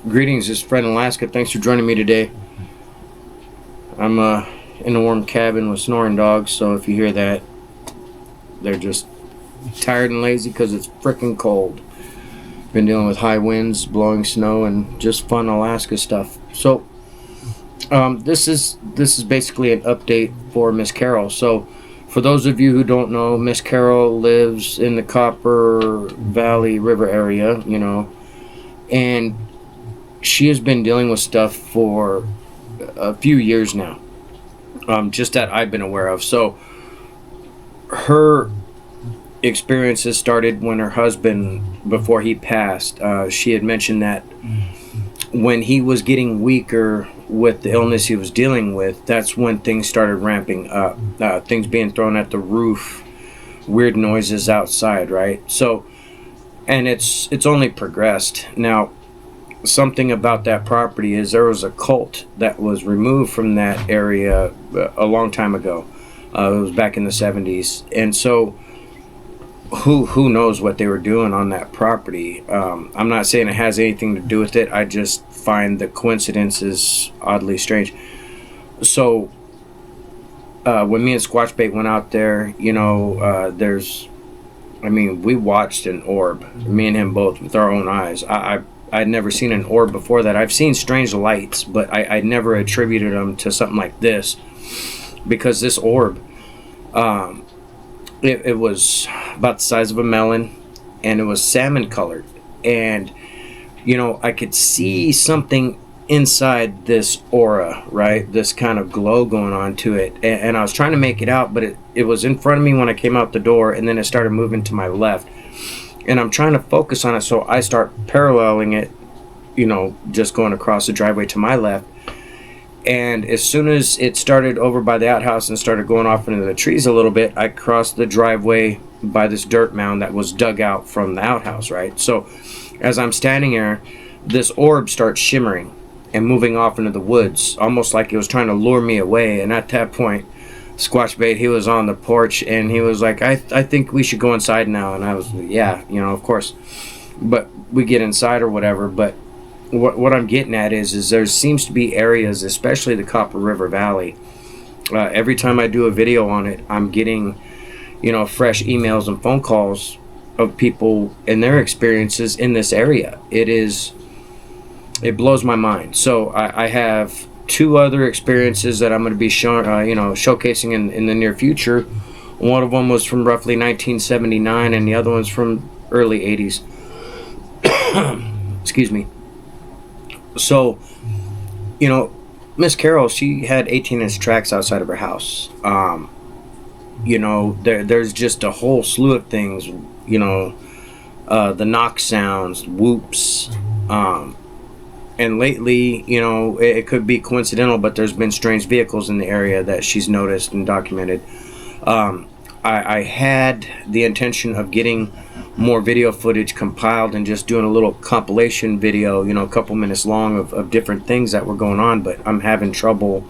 Greetings, this is Fred in Alaska. Thanks for joining me today. I'm in a warm cabin with snoring dogs, so if you hear that, they're just tired and lazy because it's freaking cold. Been dealing with high winds, blowing snow, and just fun Alaska stuff. So this is basically an update for Miss Carol. So for those of you who don't know, Miss Carol lives in the Copper Valley River area, and she has been dealing with stuff for a few years now, just that I've been aware of. So her experiences started when her husband, before he passed, she had mentioned that when he was getting weaker with the illness he was dealing with, that's when things started ramping up. Things being thrown at the roof, weird noises outside, right? So, and it's only progressed. Now, something about that property is there was a cult that was removed from that area a long time ago. It was back in the 70s. And so who knows what they were doing on that property. I'm not saying it has anything to do with it. I just find the coincidences oddly strange. So when me and Squatchbait went out there, we watched an orb, me and him both, with our own eyes. I'd never seen an orb before that. I've seen strange lights, but I never attributed them to something like this, because this orb, it was about the size of a melon, and it was salmon colored, and I could see something inside this aura, right? This kind of glow going on to it, and I was trying to make it out, but it was in front of me when I came out the door, and then it started moving to my left. And I'm trying to focus on it, so I start paralleling it, just going across the driveway to my left. And as soon as it started over by the outhouse and started going off into the trees a little bit, I crossed the driveway by this dirt mound that was dug out from the outhouse, right? So as I'm standing there, this orb starts shimmering and moving off into the woods, almost like it was trying to lure me away. And at that point, Squatchbait, he was on the porch, and he was like, I think we should go inside now. And I was, yeah, of course. But we get inside or whatever. But what I'm getting at is there seems to be areas, especially the Copper River Valley. Every time I do a video on it, I'm getting, fresh emails and phone calls of people and their experiences in this area. It blows my mind. So I have two other experiences that I'm going to be showcasing in the near future. One of them was from roughly 1979, and the other one's from early 80s. Excuse me. So, Miss Carol, she had 18-inch tracks outside of her house. There's just a whole slew of things. The knock sounds, whoops. And lately, it could be coincidental, but there's been strange vehicles in the area that she's noticed and documented. I had the intention of getting more video footage compiled and just doing a little compilation video, a couple minutes long of different things that were going on, but I'm having trouble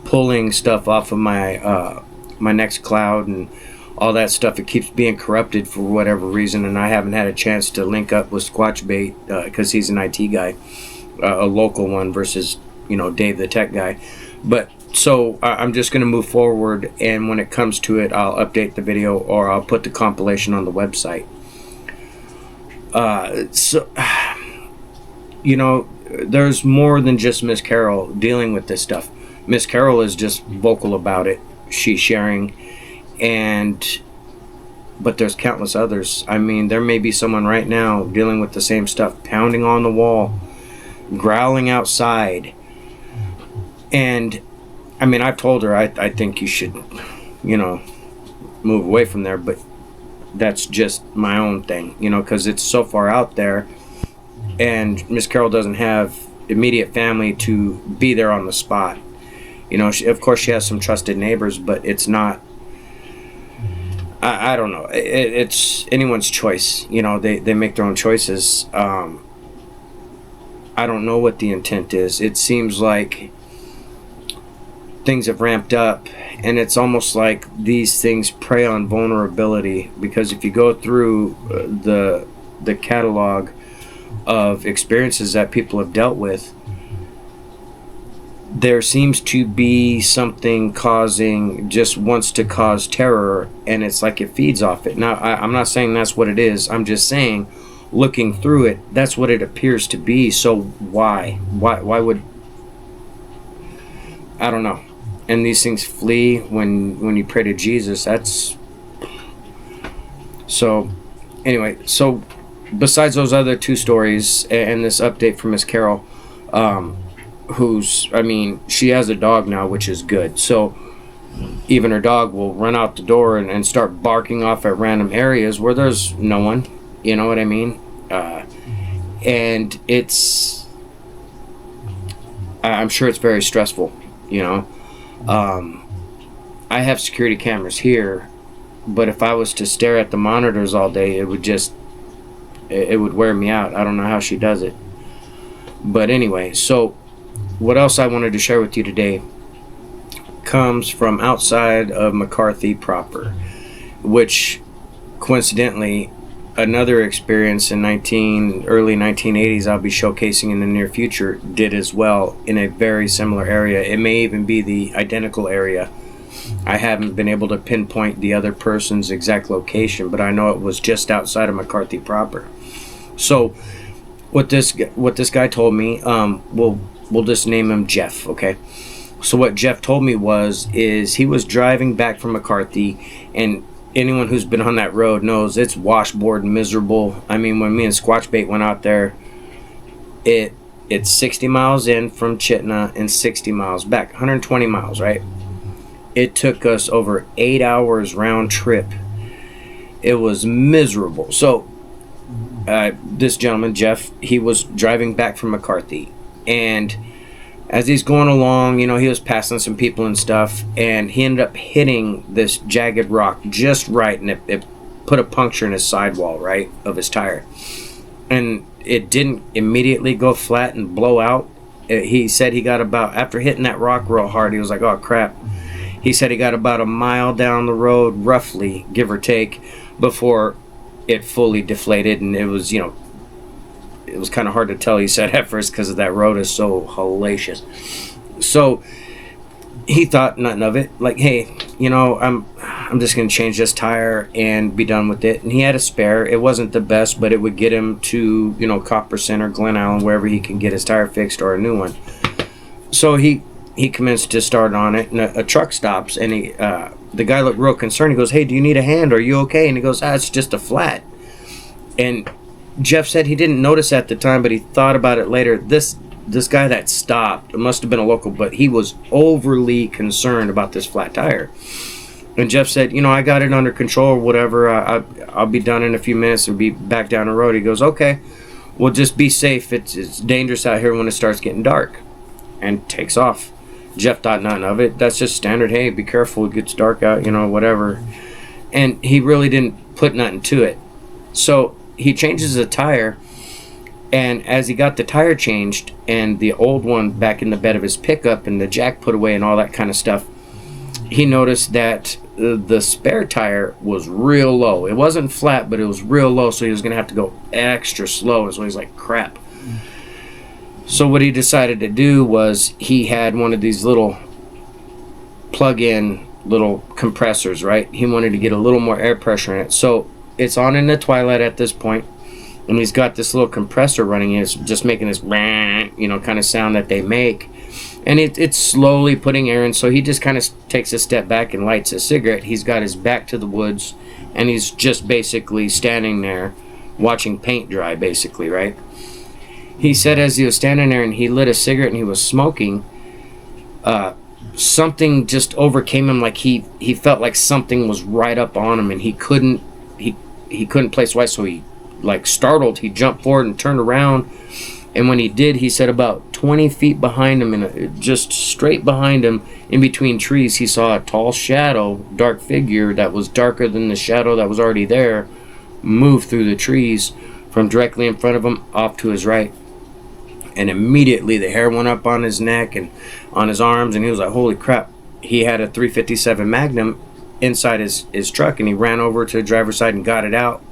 pulling stuff off of my my Nextcloud and all that stuff. It keeps being corrupted for whatever reason, and I haven't had a chance to link up with Squatchbait because he's an IT guy. A local one versus Dave the tech guy. But so I'm just going to move forward, and when it comes to it, I'll update the video, or I'll put the compilation on the website. There's more than just Miss Carol dealing with this stuff. Miss Carol is just vocal about it. She's sharing, but there's countless others. I mean, there may be someone right now dealing with the same stuff, pounding on the wall, growling outside. And I've told her I think you should move away from there, but that's just my own thing, because it's so far out there, and Miss Carol doesn't have immediate family to be there on the spot. Of course she has some trusted neighbors, but it's not, I don't know, it's anyone's choice. They make their own choices. I don't know what the intent is. It seems like things have ramped up, and it's almost like these things prey on vulnerability, because if you go through the catalog of experiences that people have dealt with, there seems to be something just wants to cause terror, and it's like it feeds off it. Now, I'm not saying that's what it is. I'm just saying, looking through it, that's what it appears to be. So why would, I don't know. And these things flee when you pray to Jesus. That's so. Anyway, so besides those other two stories and this update from Miss Carol, she has a dog now, which is good. So even her dog will run out the door and start barking off at random areas where there's no one. You know what I mean? And I'm sure it's very stressful, you know. I have security cameras here, but if I was to stare at the monitors all day, it would wear me out. I don't know how she does it. But anyway, so what else I wanted to share with you today comes from outside of Mccarthy proper, which coincidentally, another experience in early 1980s I'll be showcasing in the near future did as well in a very similar area. It may even be the identical area. I haven't been able to pinpoint the other person's exact location, but I know it was just outside of Mccarthy proper. So what this guy told me, we'll just name him Jeff, okay? So what Jeff told me is he was driving back from McCarthy, and anyone who's been on that road knows it's washboard miserable. I mean, when me and Squatchbait went out there, it's 60 miles in from Chitina and 60 miles back, 120 miles, right? It took us over 8 hours round trip. It was miserable. So this gentleman, Jeff, he was driving back from McCarthy, and as he's going along, you know, he was passing some people and stuff, and he ended up hitting this jagged rock just right, and it put a puncture in his sidewall, right, of his tire. And it didn't immediately go flat and blow out. He said he got about, after hitting that rock real hard, he was like, oh crap. He said he got about a mile down the road, roughly, give or take, before it fully deflated, and it was, you know, it was kind of hard to tell, he said, at first, because that road is so hellacious. So he thought nothing of it, like, hey, you know, I'm just going to change this tire and be done with it. And he had a spare. It wasn't the best, but it would get him to, you know, Copper Center, Glen Allen, wherever he can get his tire fixed or a new one. So he commenced to start on it, and a truck stops, and the guy looked real concerned. He goes, hey, do you need a hand? Are you okay? And he goes, it's just a flat. And Jeff said he didn't notice at the time, but he thought about it later. This guy that stopped, it must have been a local, but he was overly concerned about this flat tire. And Jeff said, you know, I got it under control or whatever. I'll be done in a few minutes and be back down the road. He goes, okay, well, just be safe. It's dangerous out here when it starts getting dark. And takes off. Jeff thought nothing of it. That's just standard. Hey, be careful. It gets dark out, you know, whatever. And he really didn't put nothing to it. So he changes the tire, and as he got the tire changed and the old one back in the bed of his pickup and the jack put away and all that kind of stuff, he noticed that the spare tire was real low. It wasn't flat, but it was real low, so he was going to have to go extra slow. And so he's like, crap. So what he decided to do was he had one of these little plug-in little compressors, right? He wanted to get a little more air pressure in it. So it's on in the twilight at this point, and he's got this little compressor running, and it's just making this, you know, kind of sound that they make, and it's slowly putting air in. So he just kind of takes a step back and lights a cigarette. He's got his back to the woods, and he's just basically standing there watching paint dry, basically, right? He said as he was standing there and he lit a cigarette and he was smoking, something just overcame him, like he felt like something was right up on him, and he couldn't place why. So he, like startled, he jumped forward and turned around, and when he did, he said about 20 feet behind him, and just straight behind him in between trees, he saw a tall shadow, dark figure that was darker than the shadow that was already there, move through the trees from directly in front of him off to his right. And immediately the hair went up on his neck and on his arms, and he was like, holy crap. He had a .357 Magnum inside his truck, and he ran over to the driver's side and got it out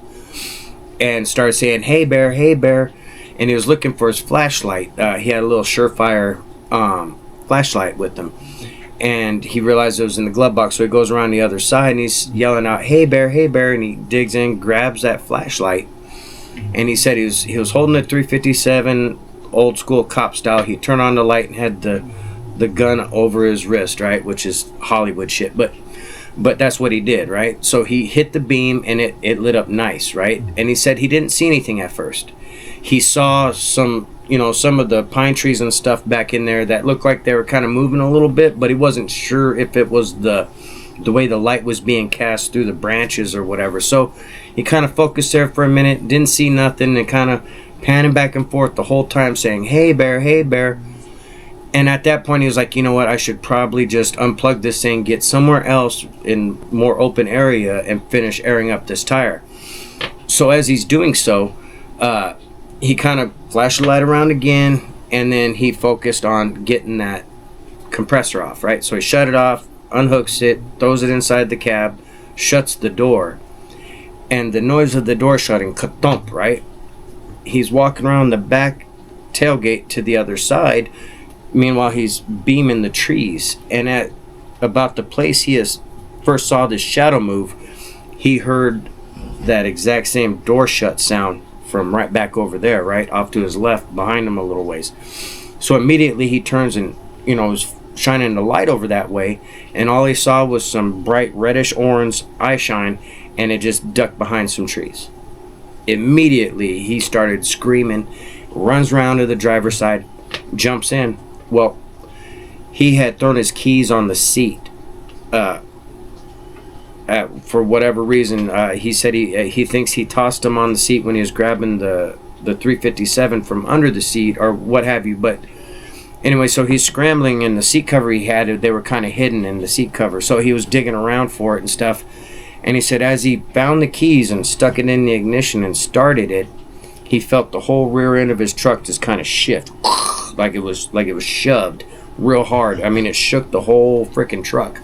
and started saying, hey bear, and he was looking for his flashlight. He had a little Surefire flashlight with him, and he realized it was in the glove box, so he goes around the other side and he's yelling out, hey bear, and he digs in, grabs that flashlight, and he said he was holding a 357 old school cop style. He turned on the light and had the gun over his wrist, right, which is Hollywood shit, but that's what he did, right? So he hit the beam and it lit up nice, right? And he said he didn't see anything at first. He saw some of the pine trees and stuff back in there that looked like they were kind of moving a little bit, but he wasn't sure if it was the way the light was being cast through the branches or whatever. So he kind of focused there for a minute, didn't see nothing, and kind of panning back and forth the whole time saying, hey bear, hey bear. And at that point he was like, you know what, I should probably just unplug this thing, get somewhere else in more open area and finish airing up this tire. So as he's doing so, he kind of flashed the light around again, and then he focused on getting that compressor off, right? So he shut it off, unhooks it, throws it inside the cab, shuts the door, and the noise of the door shutting, ka-thump, right? He's walking around the back tailgate to the other side. Meanwhile, he's beaming the trees, and at about the place he first saw this shadow move, he heard that exact same door shut sound from right back over there, right off to his left, behind him a little ways. So immediately he turns and, is shining the light over that way, and all he saw was some bright reddish orange eye shine, and it just ducked behind some trees. Immediately he started screaming, runs around to the driver's side, jumps in. Well, he had thrown his keys on the seat. For whatever reason, he said he thinks he tossed them on the seat when he was grabbing the 357 from under the seat or what have you. But anyway, so he's scrambling, and the seat cover he had, they were kind of hidden in the seat cover. So he was digging around for it and stuff. And he said as he found the keys and stuck it in the ignition and started it, he felt the whole rear end of his truck just kind of shift, like it was shoved real hard. I mean, it shook the whole freaking truck.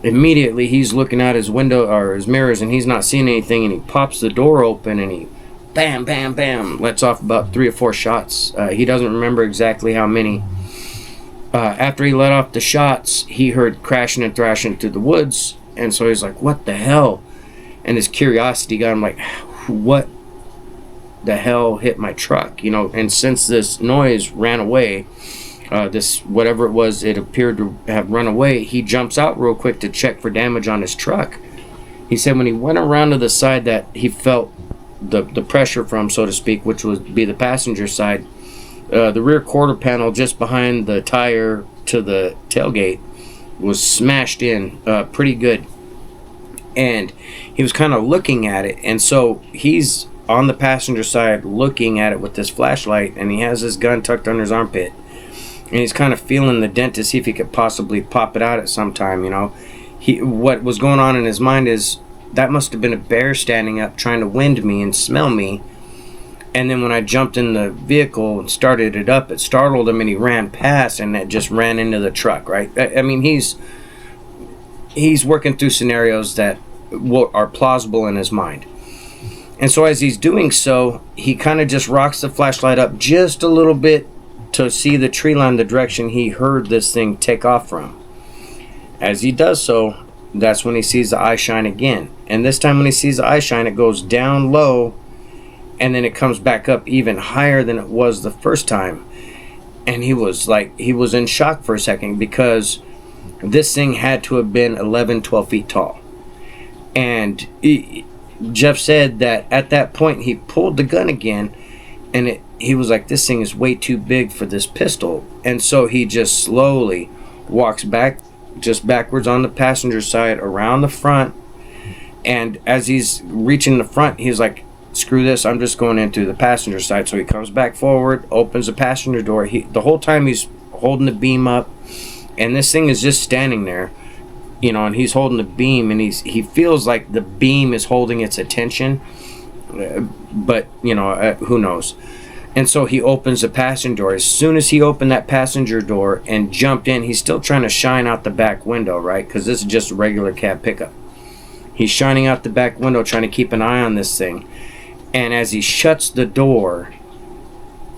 Immediately he's looking out his window or his mirrors, and he's not seeing anything, and he pops the door open and he bam bam bam lets off about 3 or 4 shots. He doesn't remember exactly how many. After he let off the shots, he heard crashing and thrashing through the woods, and so he's like, what the hell? And his curiosity got him like, what the hell hit my truck? And since this noise ran away, this whatever it was, it appeared to have run away, he jumps out real quick to check for damage on his truck. He said when he went around to the side that he felt the pressure from, so to speak, which would be the passenger side, the rear quarter panel just behind the tire to the tailgate was smashed in pretty good, and he was kind of looking at it, and so he's on the passenger side looking at it with this flashlight, and he has his gun tucked under his armpit. And he's kind of feeling the dent to see if he could possibly pop it out at some time, What was going on in his mind is that must have been a bear standing up trying to wind me and smell me. And then when I jumped in the vehicle and started it up, it startled him and he ran past, and it just ran into the truck, right? I mean, he's working through scenarios that are plausible in his mind. And so as he's doing so, he kind of just rocks the flashlight up just a little bit to see the tree line, the direction he heard this thing take off from. As he does so, that's when he sees the eye shine again. And this time when he sees the eye shine, it goes down low, and then it comes back up even higher than it was the first time. And he was in shock for a second, because this thing had to have been 11, 12 feet tall. And Jeff said that at that point he pulled the gun again, and he was like, this thing is way too big for this pistol. And so he just slowly walks back, just backwards on the passenger side, around the front. And as he's reaching the front, he's like, screw this, I'm just going into the passenger side. So he comes back forward, opens the passenger door. The whole time he's holding the beam up, and this thing is just standing there, and he's holding the beam, and he feels like the beam is holding its attention, but who knows. And so he opens the passenger door. As soon as he opened that passenger door and jumped in, he's still trying to shine out the back window, right? Because this is just a regular cab pickup. He's shining out the back window, trying to keep an eye on this thing. And as he shuts the door,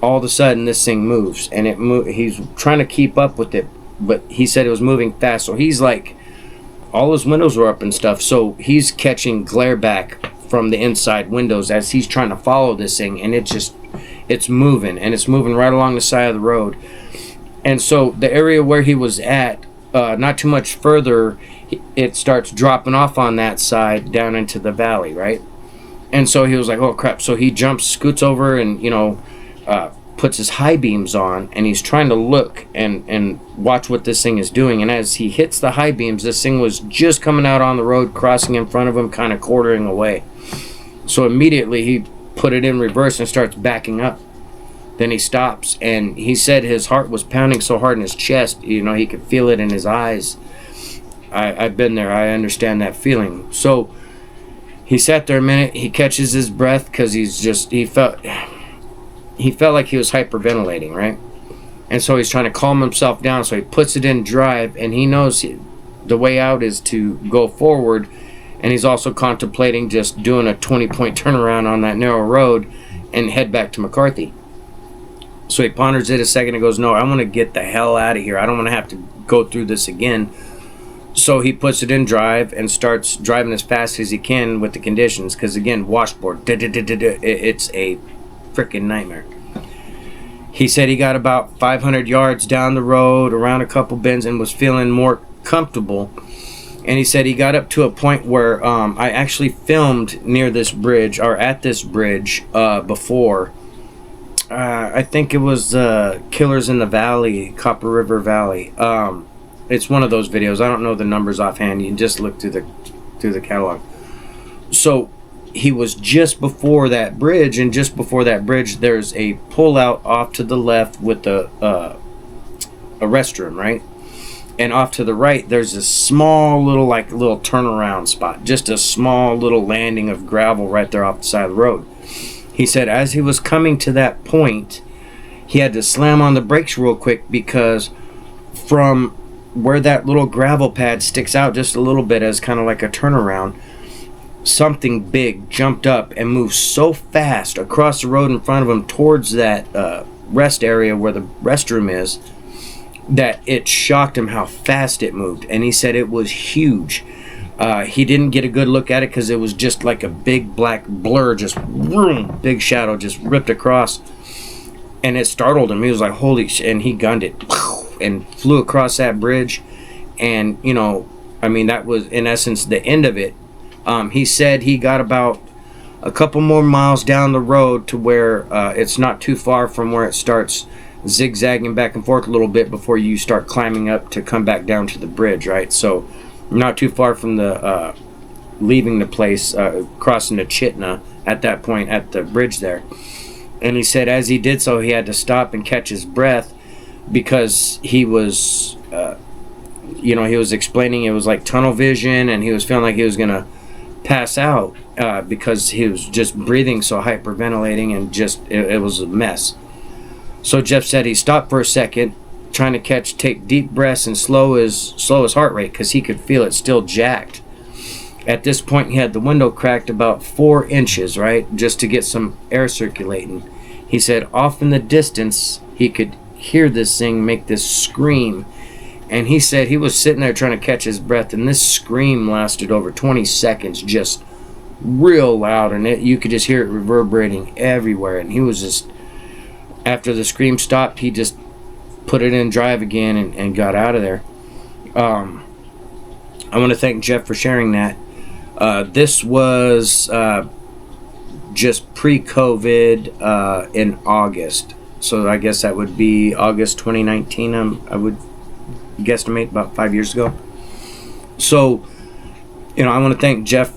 all of a sudden this thing moves, and he's trying to keep up with it, but he said it was moving fast. So he's like, all his windows were up and stuff, so he's catching glare back from the inside windows as he's trying to follow this thing, and it's moving, and it's moving right along the side of the road. And so the area where he was at, not too much further, it starts dropping off on that side down into the valley, right? And so he was like, oh crap. So he scoots over, and puts his high beams on, and he's trying to look and watch what this thing is doing. And as he hits the high beams, this thing was just coming out on the road, crossing in front of him, kind of quartering away. So immediately he put it in reverse and starts backing up. Then he stops, and he said his heart was pounding so hard in his chest, he could feel it in his eyes. I've been there. I understand that feeling. So he sat there a minute. He catches his breath because he felt like he was hyperventilating, right? And so he's trying to calm himself down. So he puts it in drive, and he knows the way out is to go forward. And he's also contemplating just doing a 20-point turnaround on that narrow road and head back to McCarthy. So he ponders it a second and goes, no, I want to get the hell out of here. I don't want to have to go through this again. So he puts it in drive and starts driving as fast as he can with the conditions. Because again, washboard, it's a freaking nightmare. He said he got about 500 yards down the road, around a couple bends, and was feeling more comfortable. And he said he got up to a point where I actually filmed near this bridge, or at this bridge, before. I think it was Killers in the Valley, Copper River Valley. It's one of those videos. I don't know the numbers offhand. You can just look through the catalog. So he was just before that bridge, and just before that bridge, there's a pullout off to the left with a restroom, right? And off to the right, there's a small little turnaround spot, just a small little landing of gravel right there off the side of the road. He said as he was coming to that point, he had to slam on the brakes real quick, because from where that little gravel pad sticks out just a little bit as kind of like a turnaround, something big jumped up and moved so fast across the road in front of him towards that rest area where the restroom is, that it shocked him how fast it moved. And he said it was huge. He didn't get a good look at it because it was just like a big black blur, just vroom, big shadow just ripped across, and it startled him. He was like, holy shit, and he gunned it and flew across that bridge. And that was in essence the end of it. He said he got about a couple more miles down the road to where it's not too far from where it starts zigzagging back and forth a little bit before you start climbing up to come back down to the bridge, right? So not too far from the leaving the place, crossing to Chitna at that point at the bridge there. And he said as he did so, he had to stop and catch his breath, because he was he was explaining it was like tunnel vision, and he was feeling like he was gonna pass out because he was just breathing so hyperventilating, and just it was a mess. So Jeff said he stopped for a second, trying to take deep breaths and slow his heart rate, because he could feel it still jacked. At this point, he had the window cracked about 4 inches, right, just to get some air circulating. He said off in the distance, he could hear this thing make this scream. And he said he was sitting there trying to catch his breath, and this scream lasted over 20 seconds, just real loud, and you could just hear it reverberating everywhere. And he was just, after the scream stopped, he just put it in drive again and got out of there. I want to thank Jeff for sharing that. This was just pre-COVID in August. So I guess that would be August 2019. I would guesstimate about 5 years ago. So, I want to thank Jeff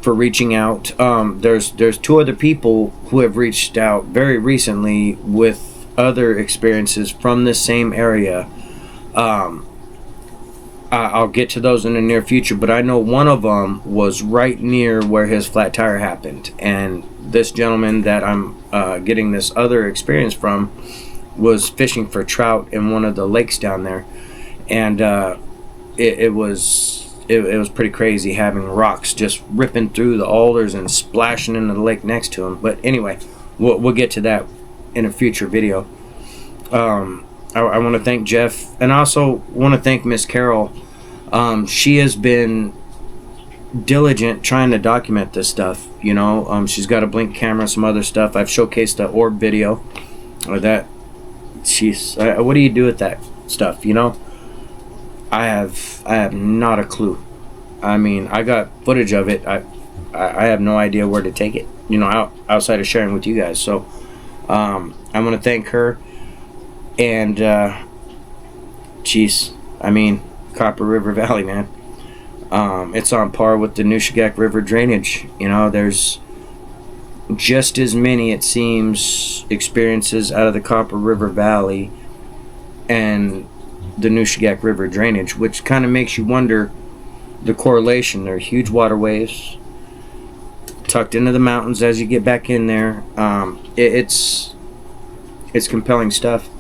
for reaching out. There's 2 other people who have reached out very recently with other experiences from this same area. I'll get to those in the near future, but I know one of them was right near where his flat tire happened, and this gentleman that I'm getting this other experience from was fishing for trout in one of the lakes down there, and it was pretty crazy, having rocks just ripping through the alders and splashing into the lake next to him. But anyway, we'll get to that in a future video. I want to thank Jeff, and I also want to thank Miss Carol. She has been diligent trying to document this stuff. You know, she's got a blink camera, some other stuff. I've showcased the orb video, or that. What do you do with that stuff? You know, I have not a clue. I mean, I got footage of it. I have no idea where to take it. You know, outside of sharing with you guys. So, I want to thank her. And, I mean, Copper River Valley, man. It's on par with the Nushagak River drainage. You know, there's just as many, it seems, experiences out of the Copper River Valley and the Nushagak River drainage, which kind of makes you wonder the correlation. There are huge waterways tucked into the mountains as you get back in there. It's compelling stuff.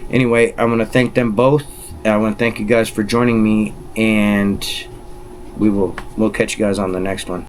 Anyway, I want to thank them both. I want to thank you guys for joining me, and we'll catch you guys on the next one.